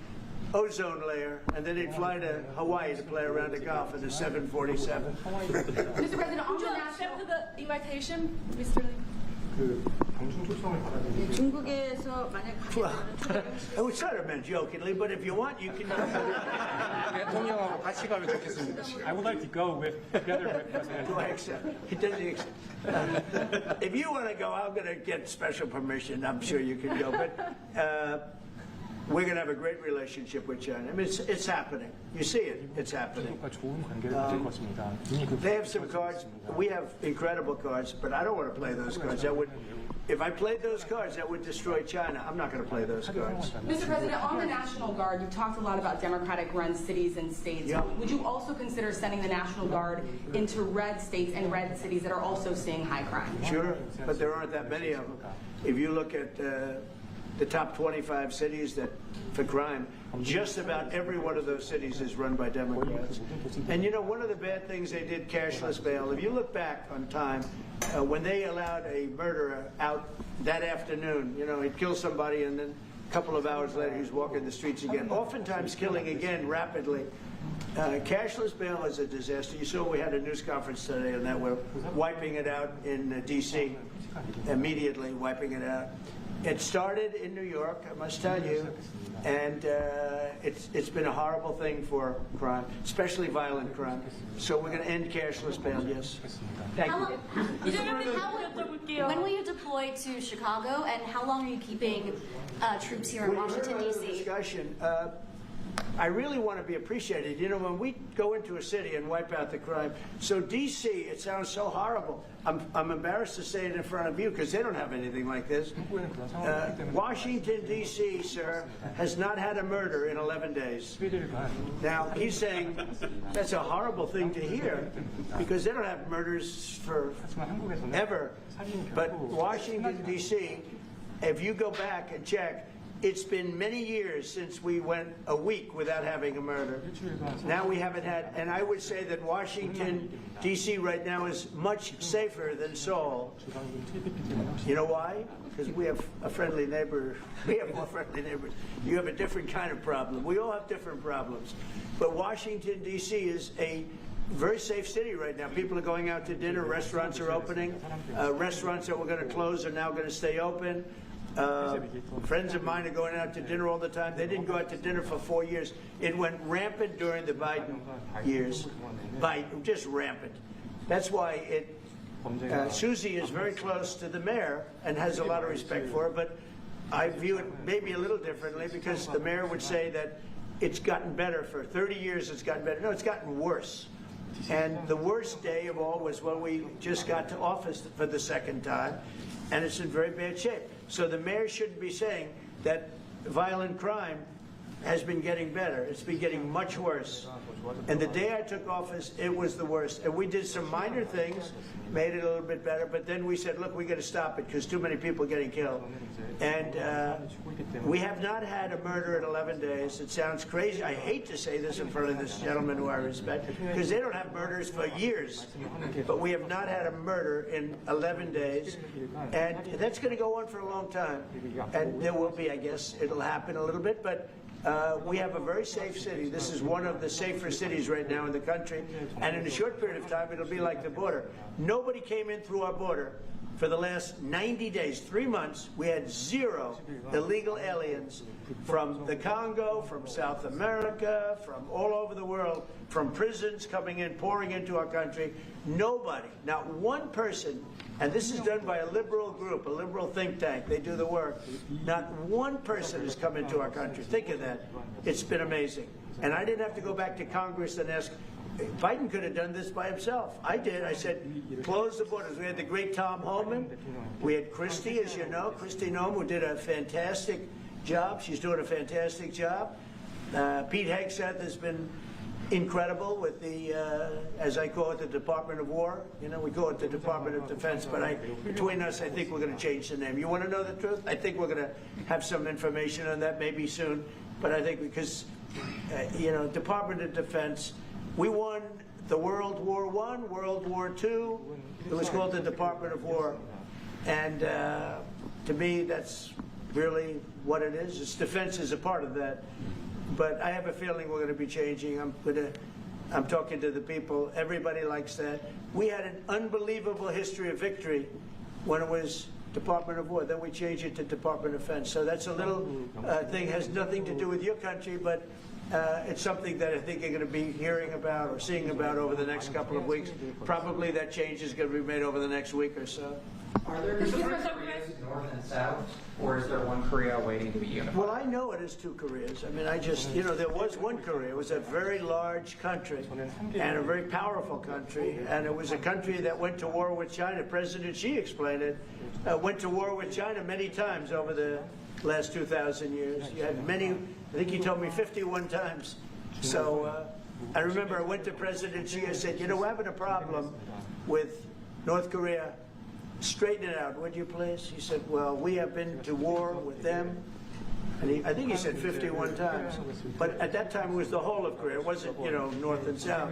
ozone layer, and then he'd fly to Hawaii to play around the golf in a 747. Mr. President, on Would the you national. accept the invitation, Mr. Lee? 중국에서 만약 Well, I was sort of meant jokingly, but if you want, you can. 대통령하고 같이 가면 좋겠습니다. I would like to go together with President Do I accept? He doesn't accept. If you want to go, I'm going to get special permission. I'm sure you can go, but we're going to have a great relationship with China. I mean, it's happening. You see it. It's happening. 좋은 관계를 가질 것 같습니다. 이미 그 They have some cards. We have incredible cards, but I don't want to play those cards. That would, if I played those cards, that would destroy China. I'm not going to play those cards. Mr. President, on the National Guard, you talked a lot about Democratic-run cities and states. Yeah. Would you also consider sending the National Guard into red states and red cities that are also seeing high crime? Sure, but there aren't that many of them. If you look at the top 25 cities for crime, just about every one of those cities is run by Democrats. And you know, one of the bad things they did, cashless bail, if you look back on time, when they allowed a murderer out that afternoon, you know, he'd kill somebody and then a couple of hours later he's walking the streets again, oftentimes killing again rapidly. Cashless bail is a disaster. You saw we had a news conference today on that. We're wiping it out in D.C., immediately wiping it out. It started in New York, I must tell you, and it's been a horrible thing for crime, especially violent crime. So we're going to end cashless bail, yes. Thank you. When will you deploy to Chicago, and how long are you keeping troops here in We Washington, heard a D.C.? discussion. I really want to be appreciated. You know, when we go into a city and wipe out the crime, so D.C., it sounds so horrible. I'm embarrassed to say it in front of you because they don't have anything like this. Washington, D.C., sir, has not had a murder in 11 days. Now, he's saying that's a horrible thing to hear because they don't have murders for ever. But Washington, D.C., if you go back and check, it's been many years since we went a week without having a murder. Now we haven't had, and I would say that Washington, D.C. right now is much safer than Seoul. You know why? Because we have a friendly neighbor. We have more friendly neighbors. You have a different kind of problem. We all have different problems. But Washington, D.C. is a very safe city right now. People are going out to dinner. Restaurants are opening. Restaurants that were going to close are now going to stay open. Friends of mine are going out to dinner all the time. They didn't go out to dinner for 4 years. It went rampant during the Biden years. Just rampant. That's why Susie is very close to the mayor and has a lot of respect for her, but I view it maybe a little differently because the mayor would say that it's gotten better. For 30 years it's gotten better. No, it's gotten worse. And the worst day of all was when we just got to office for the second time, and it's in very bad shape. So the mayor shouldn't be saying that violent crime has been getting better. It's been getting much worse. And the day I took office, it was the worst. And we did some minor things, made it a little bit better, but then we said, look, we got to stop it because too many people are getting killed. And we have not had a murder in 11 days. It sounds crazy. I hate to say this in front of this gentleman who I respect because they don't have murders for years. But we have not had a murder in 11 days. And that's going to go on for a long time. And there will be, I guess, it'll happen a little bit, but we have a very safe city. This is one of the safer cities right now in the country. And in a short period of time, it'll be like the border. Nobody came in through our border for the last 90 days, 3 months, we had 0 illegal aliens from the Congo, from South America, from all over the world, from prisons coming in, pouring into our country. Nobody, not one person, and this is done by a liberal group, a liberal think tank. They do the work. Not one person has come into our country. Think of that. It's been amazing. And I didn't have to go back to Congress and ask. Biden could have done this by himself. I did. I said, close the borders. We had the great Tom Homan. We had Christie, as you know, Christie Noem, who did a fantastic job. She's doing a fantastic job. Pete Hegseth has been incredible with the, as I call it, the Department of War. You know, we call it the Department of Defense, but between us, I think we're going to change the name. You want to know the truth? I think we're going to have some information on that maybe soon, but I think because, you know, Department of Defense, we won the World War I, World War II. It was called the Department of War. And to me, that's really what it is. Its defense is a part of that. But I have a feeling we're going to be changing. I'm talking to the people. Everybody likes that. We had an unbelievable history of victory when it was Department of War. Then we changed it to Department of Defense. So that's a little thing, has nothing to do with your country, but it's something that I think you're going to be hearing about or seeing about over the next couple of weeks. Probably that change is going to be made over the next week or so. Are there two Koreas, North and South, or is there one Korea waiting to be unified? Well, I know it is 2 Koreas. I mean, I just, you know, there was one Korea. It was a very large country and a very powerful country, and it was a country that went to war with China. President Xi explained it, went to war with China many times over the last 2,000 years. You had many, I think he told me 51 times. So I remember I went to President Xi, I said, you know, we're having a problem with North Korea. Straighten it out, would you please? He said, well, we have been to war with them. And I think he said 51 times. But at that time, it was the whole of Korea. It wasn't, you know, North and South.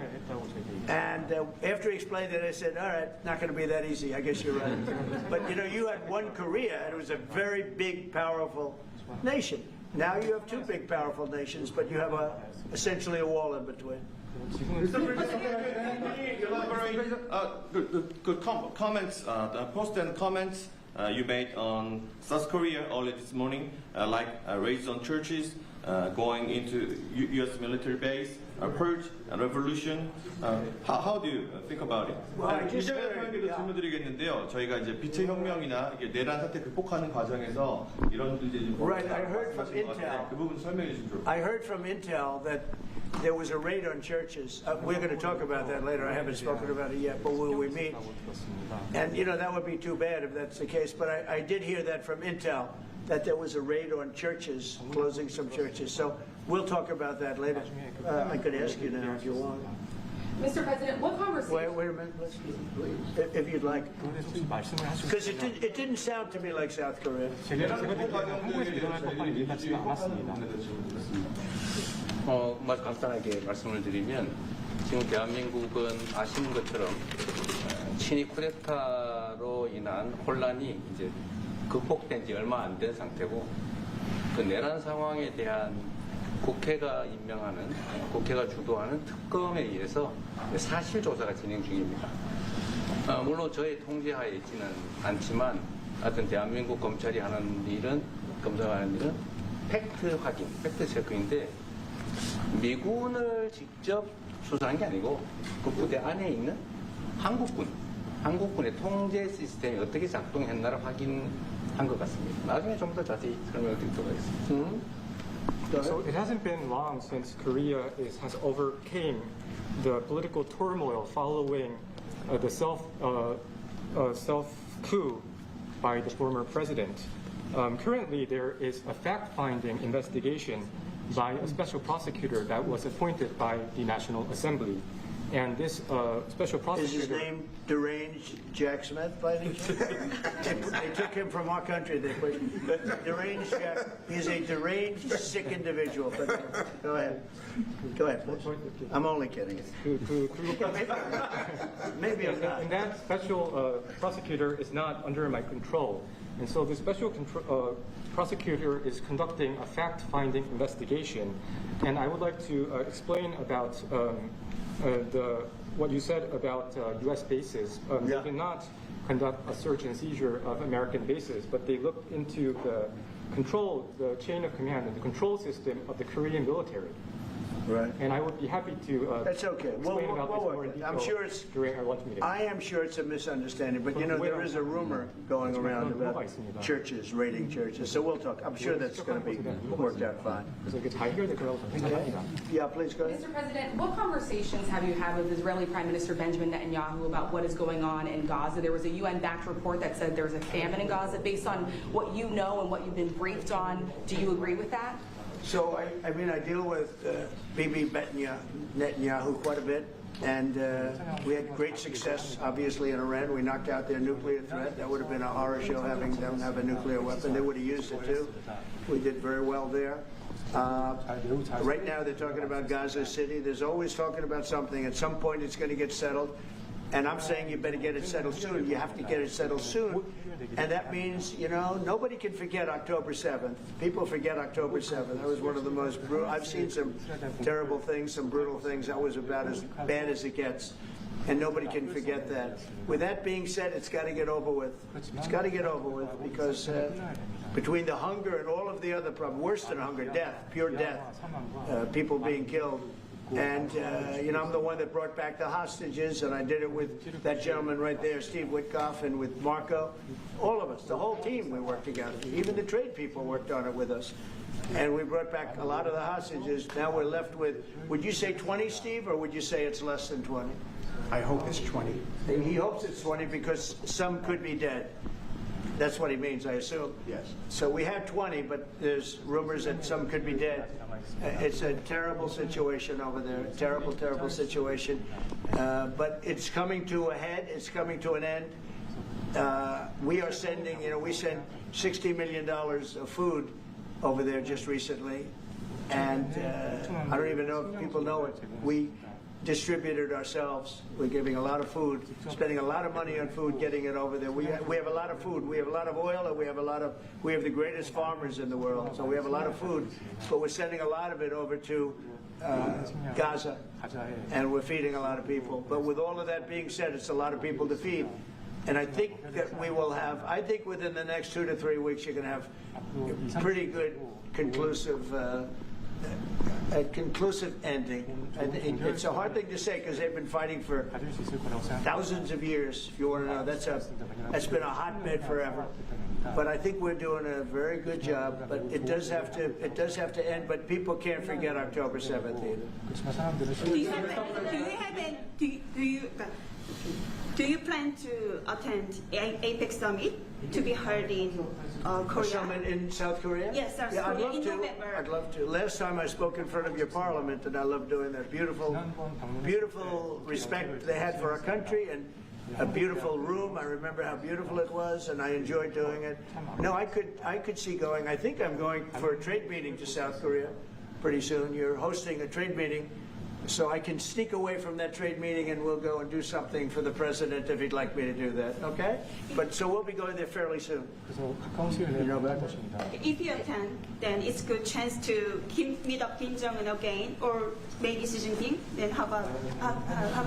And after he explained it, I said, all right, not going to be that easy. I guess you're right. But, you know, you had one Korea, and it was a very big, powerful nation. Now you have 2 big, powerful nations, but you have essentially a wall in between. Comments, post and comments you made on South Korea early this morning, like raids on churches, going into U.S. military base, purge, revolution. How do you think about it? 이재명에게도 질문드리겠는데요. 저희가 이제 빛의 혁명이나 내란 사태 극복하는 과정에서 이런 이제 Right, I heard from Intel. 그 부분 설명해 주시면. I heard from Intel that there was a raid on churches. We're going to talk about that later. I haven't spoken about it yet, but when we meet, and you know that would be too bad if that's the case. But I did hear that from Intel that there was a raid on churches, closing some churches. So we'll talk about that later. I could ask you now if you want. Mr. President, what conversation? Wait a minute, if you'd like. Because it didn't sound to me like South Korea. 간단하게 말씀을 드리면 지금 대한민국은 아시는 것처럼 친위 쿠데타로 인한 혼란이 이제 극복된 지 얼마 안 된 상태고 그 내란 상황에 대한 국회가 임명하는, 국회가 주도하는 특검에 의해서 사실 조사가 진행 중입니다. 물론 저의 통제하에 있지는 않지만 하여튼 대한민국 검찰이 하는 일은 팩트 확인, 팩트 체크인데 미군을 직접 수사한 게 아니고 그 부대 안에 있는 한국군의 통제 시스템이 어떻게 작동했나를 확인한 것 같습니다. 나중에 좀 더 자세히 설명을 드리도록 하겠습니다. So it hasn't been long since Korea has overcame the political turmoil following the self-coup by the former president. Currently, there is a fact-finding investigation by a special prosecutor that was appointed by the National Assembly. And this special prosecutor... Is his name Deranged Jack Smith, by any chance? They took him from our country. But Deranged Jack, he's a deranged, sick individual. But go ahead. Go ahead, please. I'm only kidding. Maybe I'm not. And that special prosecutor is not under my control. And so the special prosecutor is conducting a fact-finding investigation. And I would like to explain about what you said about U.S. bases. They did not conduct a search and seizure of American bases, but they looked into the chain of command and the control system of the Korean military. Right. And I would be happy to That's okay. explain about this more in detail I'm sure it's during our lunch meeting. I am sure it's a misunderstanding, but you know there is a rumor going around about churches raiding churches. So we'll talk. I'm sure that's going to be worked out fine. Yeah, please go ahead. Mr. President, what conversations have you had with Israeli Prime Minister Benjamin Netanyahu about what is going on in Gaza? There was a UN-backed report that said there's a famine in Gaza. Based on what you know and what you've been briefed on, do you agree with that? So, I mean, I deal with Bibi Netanyahu quite a bit, and we had great success, obviously, in Iran. We knocked out their nuclear threat. That would have been a horror show having them have a nuclear weapon. They would have used it, too. We did very well there. Right now, they're talking about Gaza City. There's always talking about something. At some point, it's going to get settled. And I'm saying you better get it settled soon. You have to get it settled soon. And that means, you know, nobody can forget October 7th. People forget October 7th. That was one of the most brutal. I've seen some terrible things, some brutal things. That was about as bad as it gets. And nobody can forget that. With that being said, it's got to get over with. It's got to get over with because between the hunger and all of the other problems, worse than hunger, death, pure death, people being killed. And, you know, I'm the one that brought back the hostages, and I did it with that gentleman right there, Steve Witkoff, and with Marco. All of us, the whole team, we worked together. Even the trade people worked on it with us. And we brought back a lot of the hostages. Now we're left with, would you say 20, Steve, or would you say it's less than 20? I hope it's 20. He hopes it's 20 because some could be dead. That's what he means, I assume. Yes. So we have 20, but there's rumors that some could be dead. It's a terrible situation over there. Terrible, terrible situation. But it's coming to a head. It's coming to an end. We are sending, you know, we sent $60 million of food over there just recently. And I don't even know if people know it. We distributed ourselves. We're giving a lot of food, spending a lot of money on food, getting it over there. We have a lot of food. We have a lot of oil, and we have the greatest farmers in the world. So we have a lot of food, but we're sending a lot of it over to Gaza, and we're feeding a lot of people. But with all of that being said, it's a lot of people to feed. And I think that we will have, I think within the next 2 to 3 weeks, you're going to have pretty good conclusive a conclusive ending. It's a hard thing to say because they've been fighting for thousands of years. If you want to know, that's been a hotbed forever. But I think we're doing a very good job. But it does have to end. But people can't forget October 7th either. Do you plan to attend APEC summit to be held in Korea? A summit in South Korea? Yes, South yeah, Korea I'd love in to. November. I'd love to. Last time I spoke in front of your parliament, and I love doing that. Beautiful, beautiful respect they had for our country, and a beautiful room. I remember how beautiful it was, and I enjoyed doing it. No, I could see going. I think I'm going for a trade meeting to South Korea pretty soon. You're hosting a trade meeting. So I can sneak away from that trade meeting and we'll go and do something for the president if he'd like me to do that, okay? But so we'll be going there fairly soon. You know about that? If you attend, then it's a good chance to meet up Kim Jong-un again, or maybe Xi Jinping. Then how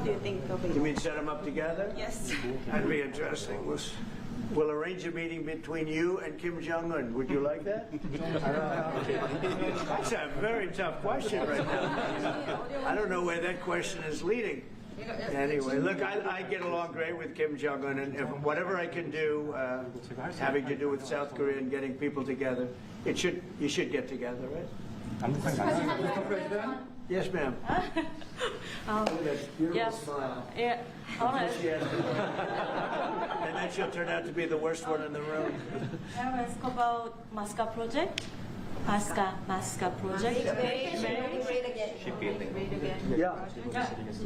do you think of it? You mean set them up together? Yes. That'd be interesting. We'll arrange a meeting between you and Kim Jong-un. Would you like that? That's a very tough question right now. I don't know where that question is leading. Anyway, look, I get along great with Kim Jong-un, and whatever I can do having to do with South Korea and getting people together, you should get together, right? Mr. President? Yes, ma'am. Yes. Smile. Yeah. All right. And then she'll turn out to be the worst one in the room. I will ask about Masca project. Masca project. Yeah.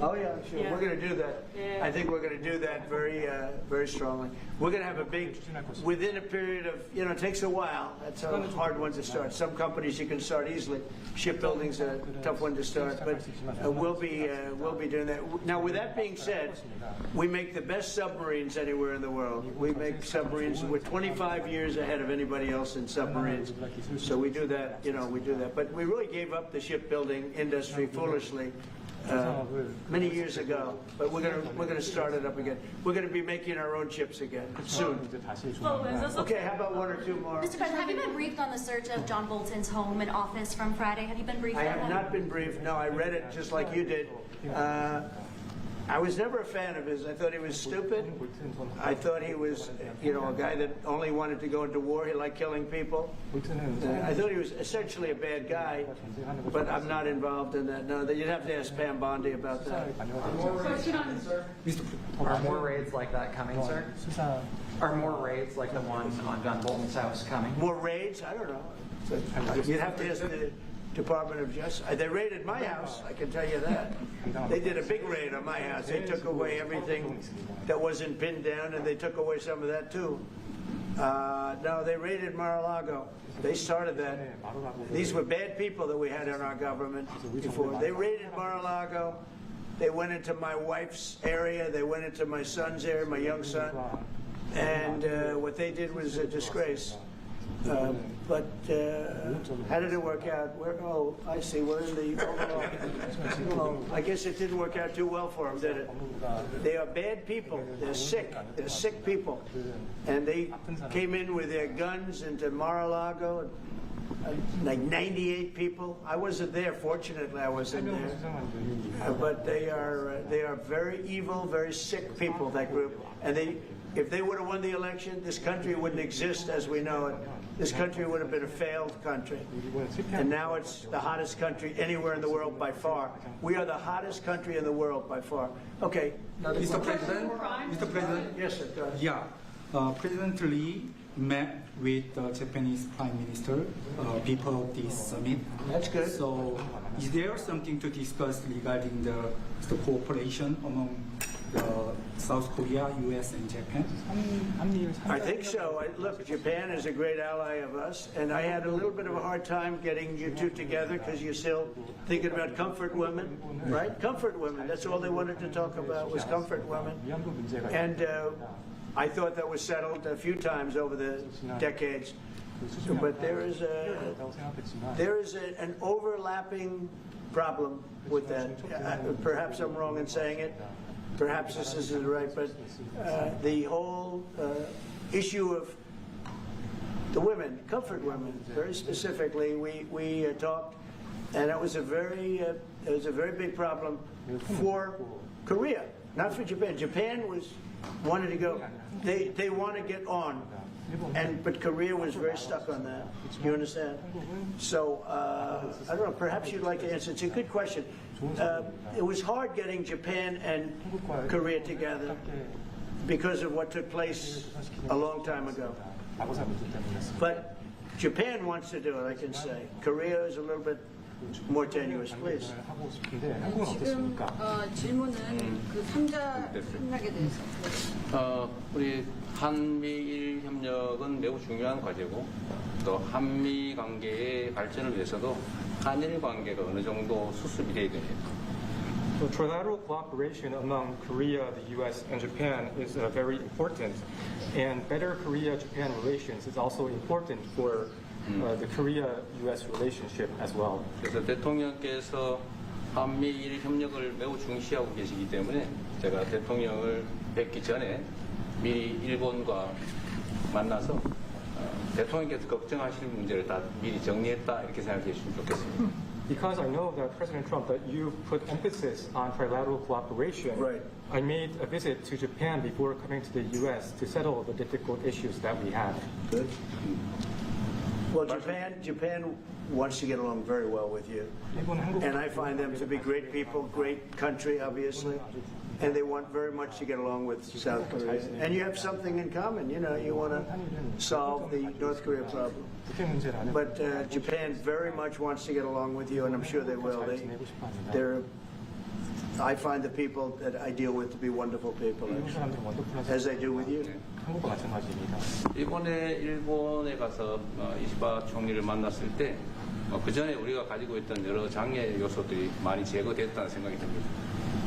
Oh yeah, sure. Yeah. We're going to do that. Yeah. I think we're going to do that very strongly. We're going to have a big, within a period of, you know, it takes a while. That's a hard one to start. Some companies you can start easily. Shipbuilding's a tough one to start, but we'll be doing that. Now, with that being said, we make the best submarines anywhere in the world. We make submarines. We're 25 years ahead of anybody else in submarines. So we do that, you know, we do that. But we really gave up the shipbuilding industry foolishly many years ago, but we're gonna start it up again. We're gonna be making our own chips again soon. Okay, how about one or two more? Mr. President, have you been briefed on the search of John Bolton's home and office from Friday? Have you been briefed I on have that? not been briefed. No, I read it just like you did. I was never a fan of his. I thought he was stupid. I thought he was, a guy that only wanted to go into war. He liked killing people. I thought he was essentially a bad guy, but I'm not involved in that. No, you'd have to ask Pam Bondi about that. Are more raids like that coming, sir? Are more raids like the one on John Bolton's house coming? More raids? I don't know. You'd have to ask the Department of Justice. They raided my house, I can tell you that. They did a big raid on my house. They took away everything that wasn't pinned down, and they took away some of that too. No, they raided Mar-a-Lago. They started that. These were bad people that we had in our government before. They raided Mar-a-Lago. They went into my wife's area. They went into my son's area, my young son. And what they did was a disgrace. But how did it work out? I see. We're in the overall. I guess it didn't work out too well for them, did it? They are bad people. They're sick. They're sick people. And they came in with their guns into Mar-a-Lago, like 98 people. I wasn't there. Fortunately, I wasn't there. But they are very evil, very sick people, that group. And if they would have won the election, this country wouldn't exist as we know it. This country would have been a failed country. And now it's the hottest country anywhere in the world by far. We are the hottest country in the world by far. Okay. Mr. President? Yes, sir. Yeah. President Lee met with the Japanese Prime Minister before this summit. That's good. So is there something to discuss regarding the cooperation among South Korea, U.S., and Japan? I think so. Look, Japan is a great ally of us, and I had a little bit of a hard time getting you two together because you're still thinking about comfort women, right? Comfort women. That's all they wanted to talk about was comfort women. And I thought that was settled a few times over the decades. But there is an overlapping problem with that. Perhaps I'm wrong in saying it. Perhaps this isn't right, but the whole issue of the women, comfort women, very specifically, we talked, and it was a very big problem for Korea, not for Japan. Japan wanted to go. They want to get on, but Korea was very stuck on that. You understand? So I don't know. Perhaps you'd like to answer. It's a good question. It was hard getting Japan and Korea together because of what took place a long time ago. But Japan wants to do it, I can say. Korea is a little bit more tenuous, please. 지금 질문은 그 3자 협력에 대해서. 우리 한미일 협력은 매우 중요한 과제고 또 한미 관계의 발전을 위해서도 한일 관계가 어느 정도 수습이 돼야 됩니다. The trilateral cooperation among Korea, the U.S., and Japan is very important, and better Korea-Japan relations is also important for the Korea-U.S. relationship as well. 그래서 대통령께서 한미일 협력을 매우 중시하고 계시기 때문에 제가 대통령을 뵙기 전에 미리 일본과 만나서 대통령께서 걱정하실 문제를 다 미리 정리했다 이렇게 생각해 주시면 좋겠습니다. Because I know that President Trump, that you put emphasis on trilateral cooperation, right. I made a visit to Japan before coming to the U.S. to settle the difficult issues that we have. Good. Well, Japan wants to get along very well with you, and I find them to be great people, great country, obviously, and they want very much to get along with South Korea. And you have something in common. You want to solve the North Korea problem. But Japan very much wants to get along with you, and I'm sure they will. I find the people that I deal with to be wonderful people, as I do with you. 이번에 일본에 가서 이시바 총리를 만났을 때 그 전에 우리가 가지고 있던 여러 장애 요소들이 많이 제거됐다는 생각이 듭니다.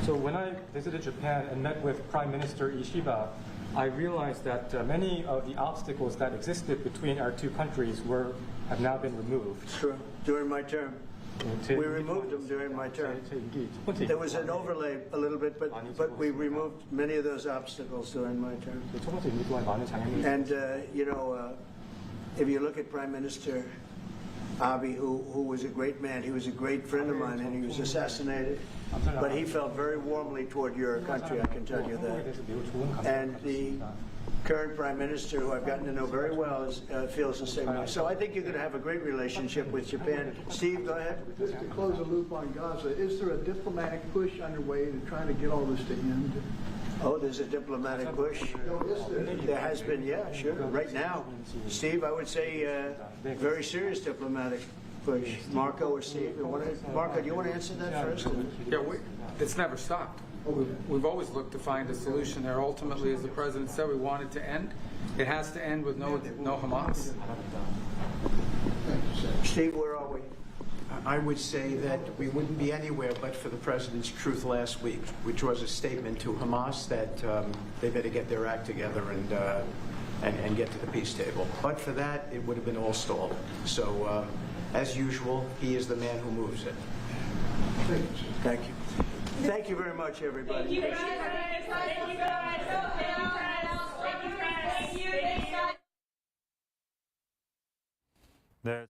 So when I visited Japan and met with Prime Minister Ishiba, I realized that many of the obstacles that existed between our two countries have now been removed. True. During my term. We removed them during my term. There was an overlay a little bit, but we removed many of those obstacles during my term. And, if you look at Prime Minister Abe, who was a great man, he was a great friend of mine, and he was assassinated. But he felt very warmly toward your country, I can tell you that. And the current Prime Minister, who I've gotten to know very well, feels the same way. So I think you're going to have a great relationship with Japan. Steve, go ahead. Just to close the loop on Gaza, is there a diplomatic push underway to try to get all this to end? Oh, there's a diplomatic push. There has been, yeah, sure. Right now, Steve, I would say very serious diplomatic push. Marco or Steve, Marco, do you want to answer that first? Yeah, it's never stopped. We've always looked to find a solution there. Ultimately, as the president said, we want it to end. It has to end with no Hamas. Steve, where are we? I would say that we wouldn't be anywhere but for the president's truth last week, which was a statement to Hamas that they better get their act together and get to the peace table. But for that, it would have been all stalled. So, as usual, he is the man who moves it. Thank you. Thank you very much, everybody. Thank you, guys. Thank you, guys. Thank you, guys. Thank you, guys.